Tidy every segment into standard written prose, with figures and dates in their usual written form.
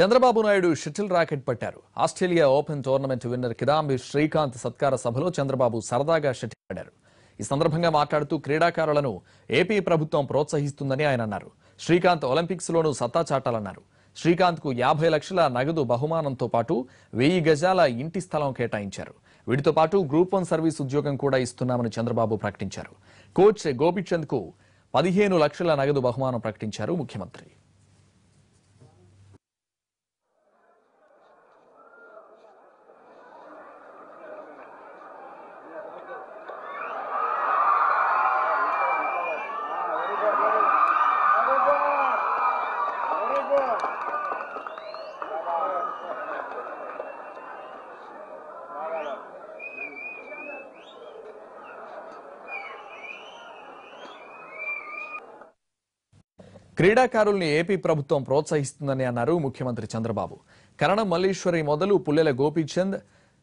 Chandrababu Naidu shuttle racket పట్టారు. Australia Open tournament winner Kidambi Srikanth సత్కార సభలో చంద్రబాబు సరదాగా షటిల్ ఆడారు. ఈ సందర్భంగా మాట్లాడుతూ క్రీడాకారులను ఏపీ ప్రభుత్వం ప్రోత్సహిస్తుందని ఆయన అన్నారు. శ్రీకాంత్ ఒలింపిక్స్ లోనూ సత్తా చాటాలన్నారు. శ్రీకాంత్ కు 50 లక్షల నగదు బహుమానంతో పాటు 1000 గజాల ఇంటి స్థలం కేటాయించారు. వీటితో పాటు గ్రూప్ 1 సర్వీస్ ఉద్యోగం కూడా ఇస్తున్నామని చంద్రబాబు ప్రకటించారు. కోచ్ గోపీచంద్ కు 15 లక్షల నగదు బహుమానం ప్రకటించారు ముఖ్యమంత్రి. క్రీడాకారుల్ని ఏపీ ప్రభుత్వం ప్రోత్సహిస్తుందని అన్నారు ముఖ్యమంత్రి చంద్రబాబు. కరణం మల్లీశ్వరి మొదలు పుల్లెల గోపీచంద్,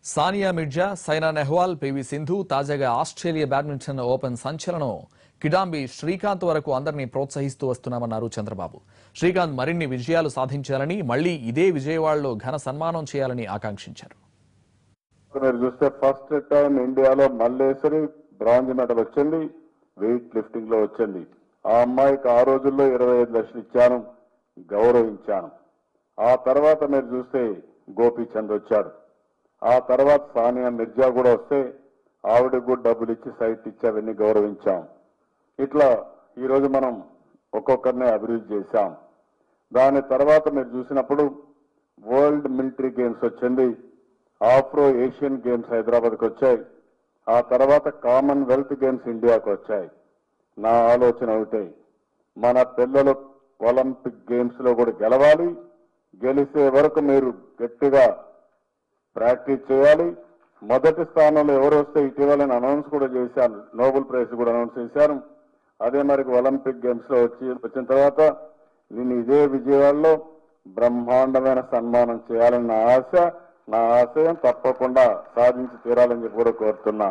సానియా మిర్జా, సైనా నెహ్వాల్, పివి సింధు, తాజాగా ఆస్ట్రేలియా బ్యాడ్మింటన్ ఓపెన్ సంచలనం కిడాంబి శ్రీకాంత్ వరకు అందరినీ ప్రోత్సహిస్తూ వస్తున్నామన్నారు చంద్రబాబు. శ్రీకాంత్ మరిన్ని విజయాలు సాధించాలని, మళ్లీ ఇదే విజయవాడలో ఘన సన్మానం చేయాలని ఆకాంక్షించారు. ఫస్ట్ టైం ఇండియాలో మల్లేశ్వరి బ్రాంజ్ మెడల్ వచ్చింది, వెయిట్ లిఫ్టింగ్ లో వచ్చింది. ఆ అమ్మాయికి ఆ రోజుల్లో 25 లక్షలు ఇచ్చాను, గౌరవించాను. ఆ తర్వాత మీరు చూస్తే గోపీచంద్ వచ్చాడు. ఆ తర్వాత సానియా మిర్జా కూడా వస్తే ఆవిడకు కూడా డబ్బులు ఇచ్చి సైట్ ఇచ్చి అవన్నీ గౌరవించాం. ఇట్లా ఈరోజు మనం ఒక్కొక్కరిని అభివృద్ధి చేశాం. దాని తర్వాత మీరు చూసినప్పుడు వరల్డ్ మిలిటరీ గేమ్స్ వచ్చింది, ఆఫ్రో ఏషియన్ గేమ్స్ హైదరాబాద్కి వచ్చాయి. ఆ తర్వాత కామన్వెల్త్ గేమ్స్ ఇండియాకు వచ్చాయి. నా ఆలోచన ఒకటే, మన పిల్లలు ఒలింపిక్ గేమ్స్ లో కూడా గెలవాలి. గెలిసే వరకు మీరు గట్టిగా ప్రాక్టీస్ చేయాలి. మొదటి స్థానంలో ఎవరు వస్తే ఇటీవల అనౌన్స్ కూడా చేశాను, నోబెల్ ప్రైజ్ కూడా అనౌన్స్ చేశాను. అదే మరి ఒలింపిక్ గేమ్స్ లో వచ్చిన తర్వాత నేను ఇదే విజయవాడలో బ్రహ్మాండమైన సన్మానం చేయాలని నా ఆశ, నా ఆశయం తప్పకుండా సాధించి తీరాలని చెప్పి కూడా కోరుతున్నా.